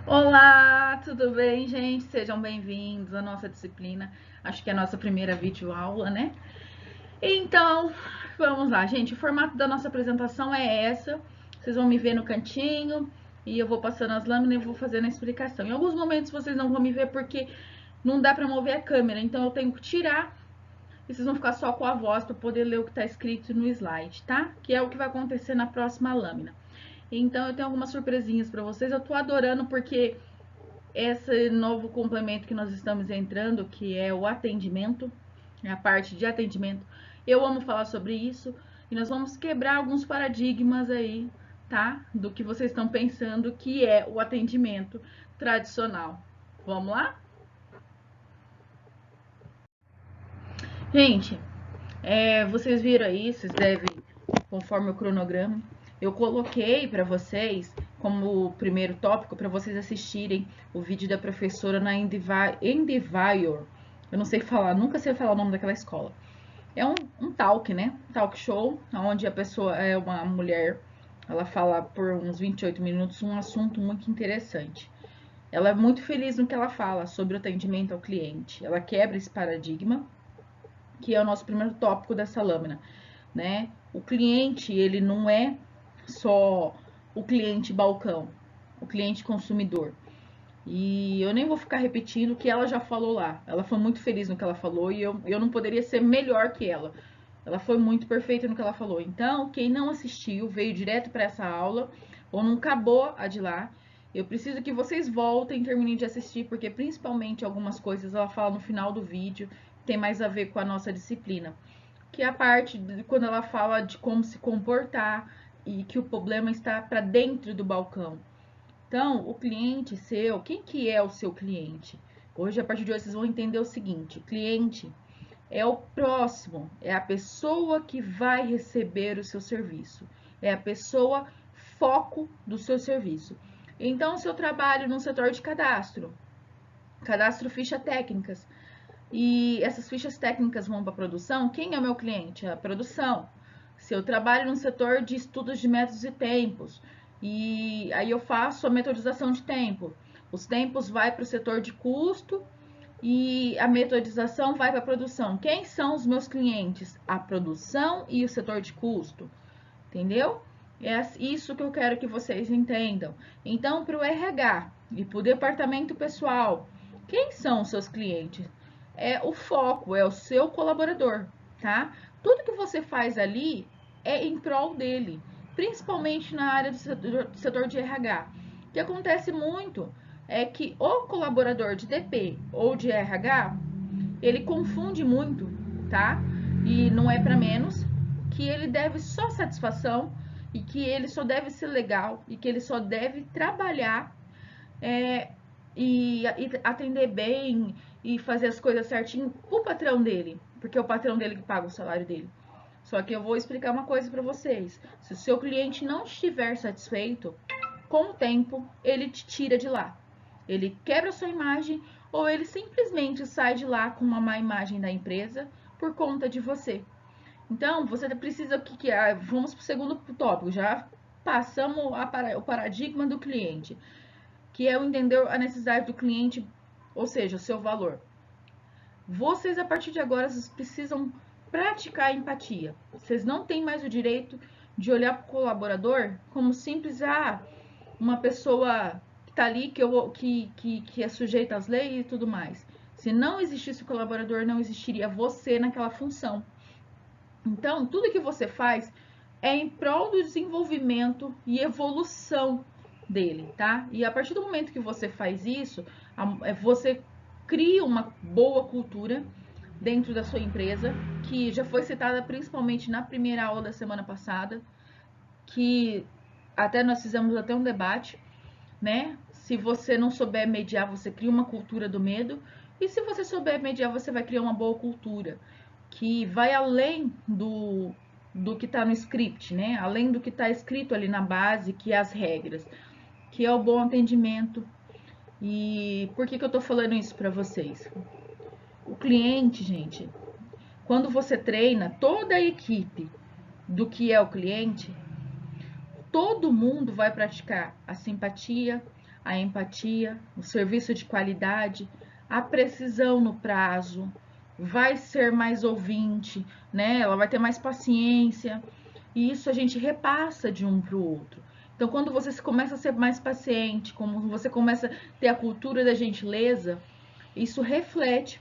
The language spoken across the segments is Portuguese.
Olá, tudo bem, gente? Sejam bem-vindos à nossa disciplina. Acho que é a nossa primeira videoaula, né? Então, vamos lá, gente. O formato da nossa apresentação é essa. Vocês vão me ver no cantinho e eu vou passando as lâminas e vou fazendo a explicação. Em alguns momentos vocês não vão me ver porque não dá para mover a câmera, então eu tenho que tirar e vocês vão ficar só com a voz para poder ler o que está escrito no slide, tá? Que é o que vai acontecer na próxima lâmina. Então eu tenho algumas surpresinhas para vocês. Eu tô adorando porque esse novo complemento que nós estamos entrando, que é o atendimento, a parte de atendimento. Eu amo falar sobre isso e nós vamos quebrar alguns paradigmas aí, tá? Do que vocês estão pensando que é o atendimento tradicional. Vamos lá? Gente, vocês viram aí, vocês devem, conforme o cronograma, eu coloquei para vocês como primeiro tópico para vocês assistirem o vídeo da professora na Endeavor. Eu não sei falar, nunca sei falar o nome daquela escola. É um talk, né? Talk show, onde a pessoa é uma mulher, ela fala por uns 28 minutos um assunto muito interessante. Ela é muito feliz no que ela fala sobre o atendimento ao cliente. Ela quebra esse paradigma, que é o nosso primeiro tópico dessa lâmina, né? O cliente, ele não é só o cliente balcão, o cliente consumidor. E eu nem vou ficar repetindo o que ela já falou lá. Ela foi muito feliz no que ela falou e eu não poderia ser melhor que ela. Ela foi muito perfeita no que ela falou. Então, quem não assistiu, veio direto para essa aula ou não acabou a de lá, eu preciso que vocês voltem e terminem de assistir, porque principalmente algumas coisas ela fala no final do vídeo tem mais a ver com a nossa disciplina, que é a parte de quando ela fala de como se comportar e que o problema está para dentro do balcão. Então, o cliente seu, quem que é o seu cliente? Hoje, a partir de hoje, vocês vão entender o seguinte: o cliente é o próximo, é a pessoa que vai receber o seu serviço, é a pessoa foco do seu serviço. Então, se eu trabalho no setor de cadastro ficha técnicas, e essas fichas técnicas vão para a produção, quem é o meu cliente? É a produção. Se eu trabalho no setor de estudos de métodos e tempos, e aí eu faço a metodização de tempo, os tempos vai para o setor de custo e a metodização vai para a produção. Quem são os meus clientes? A produção e o setor de custo, entendeu? É isso que eu quero que vocês entendam. Então, para o RH e para o departamento pessoal, quem são os seus clientes? É o foco, é o seu colaborador, tá? Tudo que você faz ali é em prol dele, principalmente na área do setor de RH. O que acontece muito é que o colaborador de DP ou de RH, ele confunde muito, tá? E não é para menos que ele deve só satisfação e que ele só deve ser legal e que ele só deve trabalhar é, e atender bem e fazer as coisas certinho pro patrão dele, porque é o patrão dele que paga o salário dele. Só que eu vou explicar uma coisa para vocês: se o seu cliente não estiver satisfeito, com o tempo ele te tira de lá. Ele quebra a sua imagem ou ele simplesmente sai de lá com uma má imagem da empresa por conta de você. Então, você precisa vamos para o segundo tópico, já passamos o paradigma do cliente, que é o entender a necessidade do cliente, ou seja, o seu valor. Vocês, a partir de agora, vocês precisam praticar a empatia. Vocês não têm mais o direito de olhar para o colaborador como simples, uma pessoa que está ali, que é sujeita às leis e tudo mais. Se não existisse o colaborador, não existiria você naquela função. Então, tudo que você faz é em prol do desenvolvimento e evolução dele, tá? E a partir do momento que você faz isso, você cria uma boa cultura dentro da sua empresa, que já foi citada principalmente na primeira aula da semana passada, que até nós fizemos até um debate, né? Se você não souber mediar, você cria uma cultura do medo, e se você souber mediar, você vai criar uma boa cultura que vai além do que está no script, né? Além do que está escrito ali na base, que é as regras, que é o bom atendimento. E por que eu estou falando isso para vocês? O cliente, gente, quando você treina toda a equipe do que é o cliente, todo mundo vai praticar a simpatia, a empatia, o serviço de qualidade, a precisão no prazo, vai ser mais ouvinte, né? Ela vai ter mais paciência. E isso a gente repassa de um para o outro. Então, quando você começa a ser mais paciente, como você começa a ter a cultura da gentileza, isso reflete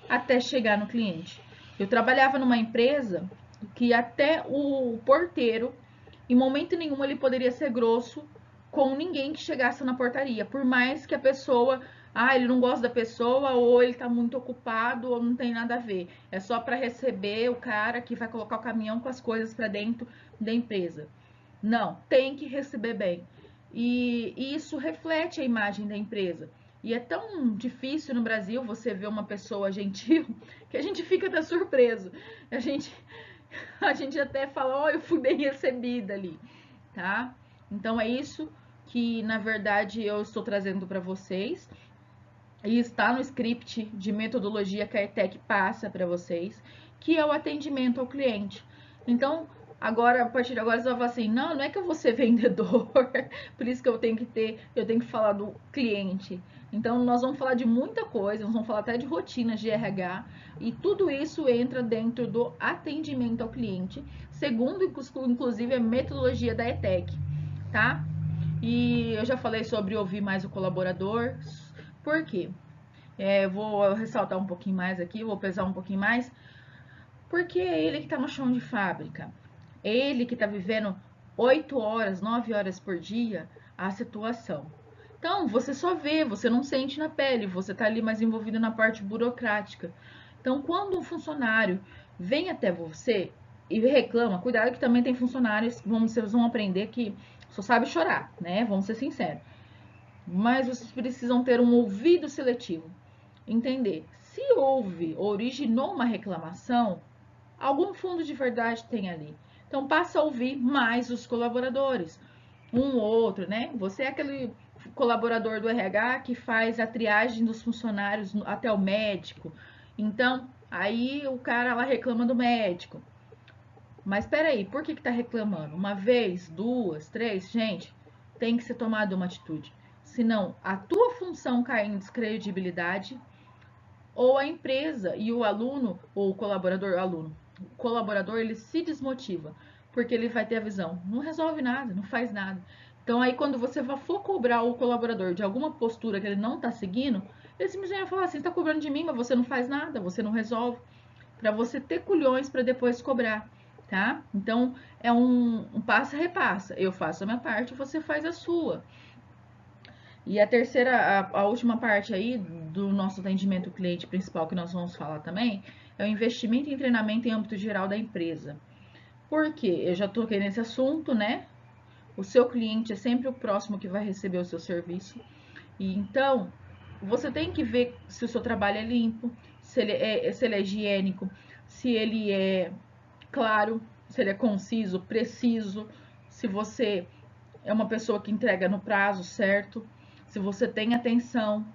até chegar no cliente. Eu trabalhava numa empresa que até o porteiro, em momento nenhum, ele poderia ser grosso com ninguém que chegasse na portaria, por mais que a pessoa, ele não gosta da pessoa, ou ele tá muito ocupado, ou não tem nada a ver. É só para receber o cara que vai colocar o caminhão com as coisas para dentro da empresa. Não, tem que receber bem. E isso reflete a imagem da empresa. E é tão difícil no Brasil você ver uma pessoa gentil que a gente fica até surpreso. A gente, a gente até fala, eu fui bem recebida ali, tá? Então é isso que, na verdade, eu estou trazendo para vocês. E está no script de metodologia que a ETEC passa para vocês, que é o atendimento ao cliente. Então, agora, a partir de agora, você vai falar assim, não é que eu vou ser vendedor, por isso que eu tenho que falar do cliente. Então, nós vamos falar de muita coisa, nós vamos falar até de rotinas de RH, e tudo isso entra dentro do atendimento ao cliente, segundo, inclusive, a metodologia da ETEC, tá? E eu já falei sobre ouvir mais o colaborador. Por quê? Vou ressaltar um pouquinho mais aqui, vou pesar um pouquinho mais, porque é ele que está no chão de fábrica. Ele que está vivendo 8 horas, 9 horas por dia a situação. Então, você só vê, você não sente na pele, você está ali mais envolvido na parte burocrática. Então, quando um funcionário vem até você e reclama, cuidado que também tem funcionários, vocês vão aprender que só sabe chorar, né? Vamos ser sinceros. Mas vocês precisam ter um ouvido seletivo. Entender se houve, originou uma reclamação, algum fundo de verdade tem ali. Então passa a ouvir mais os colaboradores, um ou outro, né? Você é aquele colaborador do RH que faz a triagem dos funcionários até o médico. Então, aí o cara lá reclama do médico. Mas peraí, por que tá reclamando? Uma vez, duas, três? Gente, tem que ser tomada uma atitude. Senão, a tua função cai em descredibilidade, ou a empresa e o aluno, ou o colaborador, ele se desmotiva, porque ele vai ter a visão, não resolve nada, não faz nada. Então aí quando você for cobrar o colaborador de alguma postura que ele não está seguindo, ele simplesmente vai falar assim, está cobrando de mim, mas você não faz nada, você não resolve, para você ter culhões para depois cobrar, tá? Então é um passa repassa, eu faço a minha parte, você faz a sua. E a terceira, a última parte aí do nosso atendimento cliente principal que nós vamos falar também é o investimento em treinamento em âmbito geral da empresa. Por quê? Eu já toquei nesse assunto, né? O seu cliente é sempre o próximo que vai receber o seu serviço. E então, você tem que ver se o seu trabalho é limpo, se ele é higiênico, se ele é claro, se ele é conciso, preciso, se você é uma pessoa que entrega no prazo certo, se você tem atenção,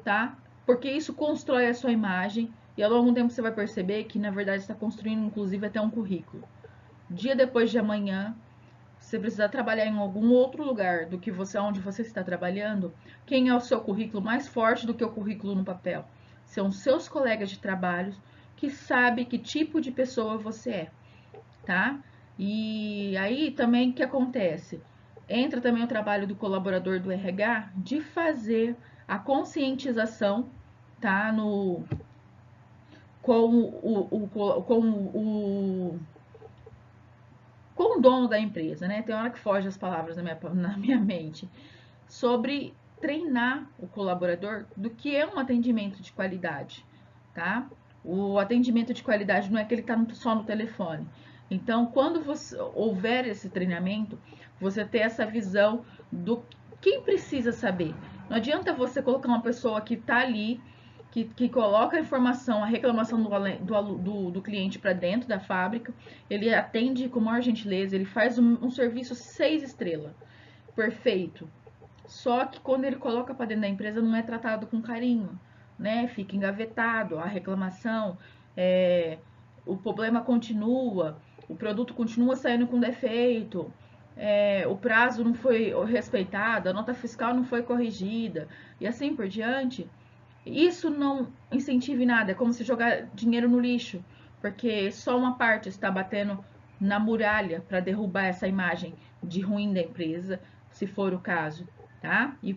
tá? Porque isso constrói a sua imagem e ao longo do tempo você vai perceber que na verdade está construindo inclusive até um currículo. Dia depois de amanhã, você precisa trabalhar em algum outro lugar do que você onde você está trabalhando, quem é o seu currículo mais forte do que o currículo no papel? São seus colegas de trabalho que sabem que tipo de pessoa você é, tá? E aí também o que acontece? Entra também o trabalho do colaborador do RH de fazer a conscientização, tá? Com com o dono da empresa, né? Tem hora que foge as palavras na minha mente. Sobre treinar o colaborador do que é um atendimento de qualidade, tá? O atendimento de qualidade não é que ele está só no telefone. Então, quando você houver esse treinamento, você ter essa visão do quem precisa saber. Não adianta você colocar uma pessoa que está ali, que coloca a informação, a reclamação do cliente para dentro da fábrica, ele atende com maior gentileza, ele faz um serviço 6 estrelas, perfeito. Só que quando ele coloca para dentro da empresa não é tratado com carinho, né? Fica engavetado, a reclamação, o problema continua, o produto continua saindo com defeito, o prazo não foi respeitado, a nota fiscal não foi corrigida e assim por diante, isso não incentiva nada, é como se jogar dinheiro no lixo, porque só uma parte está batendo na muralha para derrubar essa imagem de ruim da empresa, se for o caso, tá? E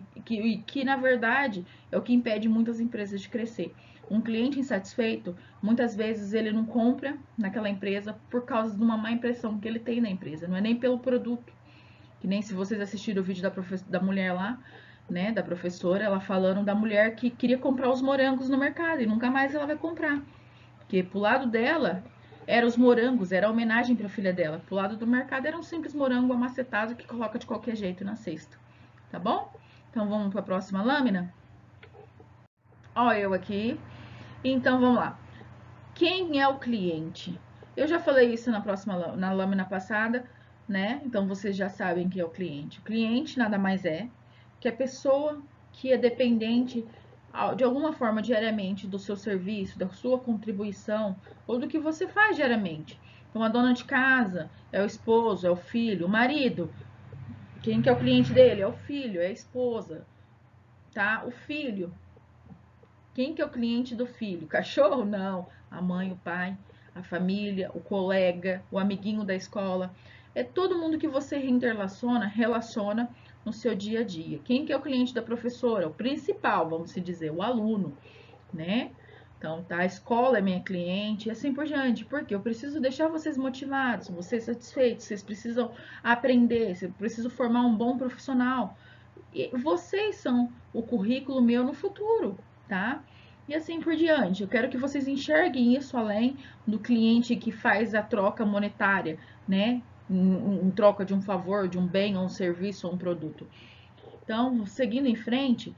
que na verdade é o que impede muitas empresas de crescer. Um cliente insatisfeito, muitas vezes ele não compra naquela empresa por causa de uma má impressão que ele tem na empresa, não é nem pelo produto. Que nem se vocês assistiram o vídeo da mulher lá, né, da professora, ela falando da mulher que queria comprar os morangos no mercado e nunca mais ela vai comprar. Porque pro lado dela eram os morangos, era a homenagem para a filha dela. Pro lado do mercado era um simples morango amacetado que coloca de qualquer jeito na cesta. Tá bom? Então vamos para a próxima lâmina? Ó, eu aqui. Então vamos lá. Quem é o cliente? Eu já falei isso na lâmina passada, né? Então vocês já sabem que é o cliente. O cliente nada mais é que a pessoa que é dependente de alguma forma diariamente do seu serviço, da sua contribuição ou do que você faz diariamente. Então a dona de casa é o esposo, é o filho, o marido. Quem que é o cliente dele? É o filho, é a esposa, tá? O filho. Quem que é o cliente do filho? O cachorro? Não. A mãe, o pai, a família, o colega, o amiguinho da escola. É todo mundo que você relaciona no seu dia a dia. Quem que é o cliente da professora? O principal, vamos se dizer, o aluno, né? Então, tá, a escola é minha cliente e assim por diante. Porque eu preciso deixar vocês motivados, vocês satisfeitos, vocês precisam aprender, vocês precisam formar um bom profissional. E vocês são o currículo meu no futuro, tá? E assim por diante. Eu quero que vocês enxerguem isso além do cliente que faz a troca monetária, né? Em troca de um favor, de um bem, ou um serviço, ou um produto. Então, seguindo em frente,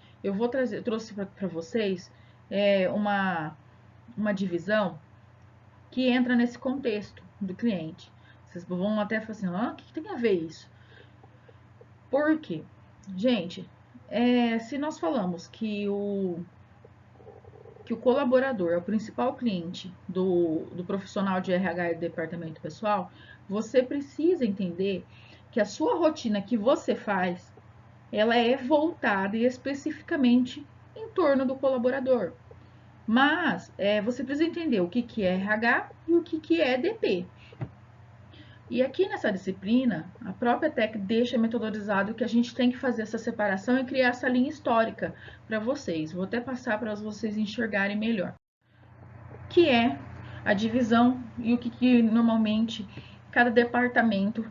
trouxe para vocês uma divisão que entra nesse contexto do cliente. Vocês vão até falar assim, o que tem a ver isso? Por quê? Gente, se nós falamos que o colaborador é o principal cliente do profissional de RH e do departamento pessoal, você precisa entender que a sua rotina que você faz, ela é voltada e especificamente em torno do colaborador. Mas você precisa entender o que é RH e o que é DP. E aqui nessa disciplina, a própria TEC deixa metodolizado que a gente tem que fazer essa separação e criar essa linha histórica para vocês. Vou até passar para vocês enxergarem melhor. Que é a divisão e o que normalmente cada departamento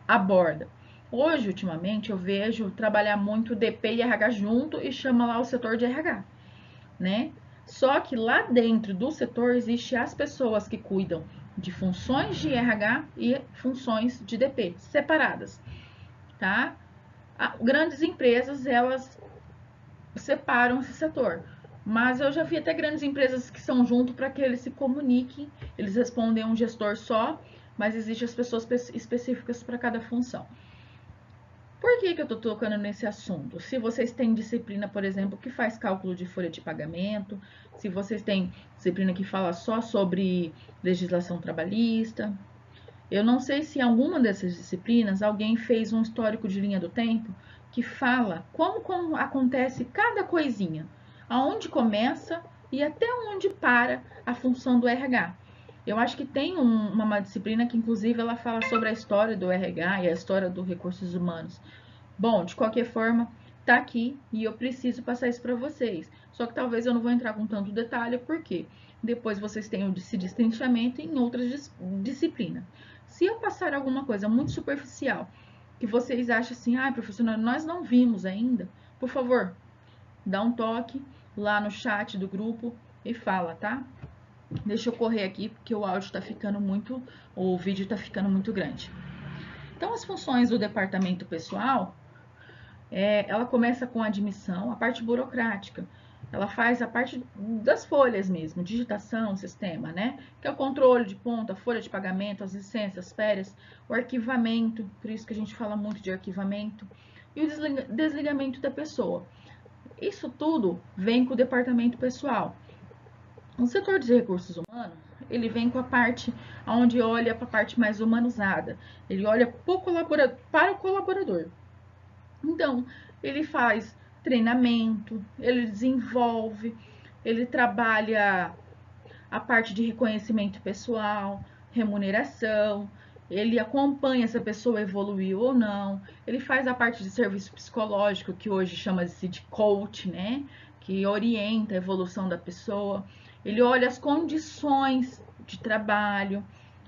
aborda. Hoje, ultimamente, eu vejo trabalhar muito DP e RH junto e chama lá o setor de RH, né? Só que lá dentro do setor existe as pessoas que cuidam de funções de RH e funções de DP separadas, tá? Grandes empresas, elas separam esse setor, mas eu já vi até grandes empresas que são junto para que eles se comuniquem, eles respondem a um gestor só, mas existem as pessoas específicas para cada função. Por que eu estou tocando nesse assunto? Se vocês têm disciplina, por exemplo, que faz cálculo de folha de pagamento, se vocês têm disciplina que fala só sobre legislação trabalhista, eu não sei se em alguma dessas disciplinas alguém fez um histórico de linha do tempo que fala como acontece cada coisinha, aonde começa e até onde para a função do RH. Eu acho que tem uma disciplina que, inclusive, ela fala sobre a história do RH e a história dos recursos humanos. Bom, de qualquer forma, tá aqui e eu preciso passar isso para vocês. Só que talvez eu não vou entrar com tanto detalhe, porque depois vocês tenham esse distanciamento em outras disciplinas. Se eu passar alguma coisa muito superficial, que vocês acham assim, professor, nós não vimos ainda, por favor, dá um toque lá no chat do grupo e fala, tá? Deixa eu correr aqui, porque o áudio tá ficando muito, o vídeo tá ficando muito grande. Então, as funções do departamento pessoal, ela começa com a admissão, a parte burocrática. Ela faz a parte das folhas mesmo, digitação, sistema, né? Que é o controle de ponta, folha de pagamento, as licenças, férias, o arquivamento, por isso que a gente fala muito de arquivamento, e o desligamento da pessoa. Isso tudo vem com o departamento pessoal. O setor de recursos humanos, ele vem com a parte onde olha para a parte mais humanizada. Ele olha para o colaborador. Então, ele faz treinamento, ele desenvolve, ele trabalha a parte de reconhecimento pessoal, remuneração, ele acompanha se a pessoa evoluiu ou não, ele faz a parte de serviço psicológico, que hoje chama-se de coach, né? Que orienta a evolução da pessoa, ele olha as condições de trabalho,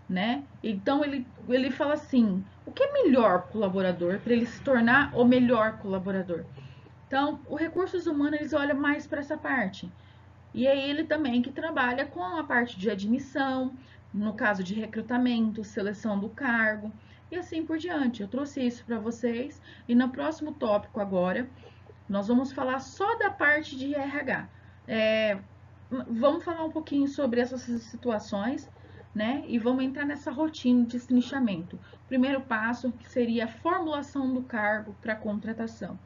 né? Então ele fala assim, o que é melhor para o colaborador para ele se tornar o melhor colaborador? Então, o recursos humanos eles olham mais para essa parte. E é ele também que trabalha com a parte de admissão, no caso de recrutamento, seleção do cargo e assim por diante. Eu trouxe isso para vocês e no próximo tópico agora nós vamos falar só da parte de RH. Vamos falar um pouquinho sobre essas situações, né? E vamos entrar nessa rotina de destrinchamento. Primeiro passo que seria a formulação do cargo para contratação.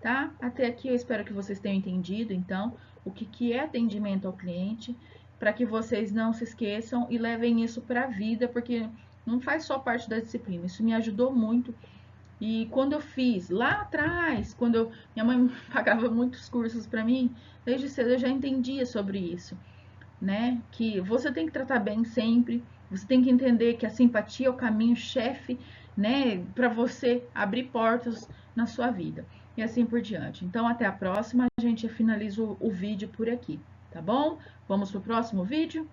Tá? Até aqui eu espero que vocês tenham entendido, então, o que é atendimento ao cliente, para que vocês não se esqueçam e levem isso para a vida, porque não faz só parte da disciplina. Isso me ajudou muito. E quando eu fiz lá atrás, minha mãe pagava muitos cursos para mim, desde cedo eu já entendia sobre isso, né? Que você tem que tratar bem sempre, você tem que entender que a simpatia é o caminho-chefe, né? Para você abrir portas na sua vida e assim por diante. Então, até a próxima. A gente finaliza o vídeo por aqui, tá bom? Vamos pro próximo vídeo?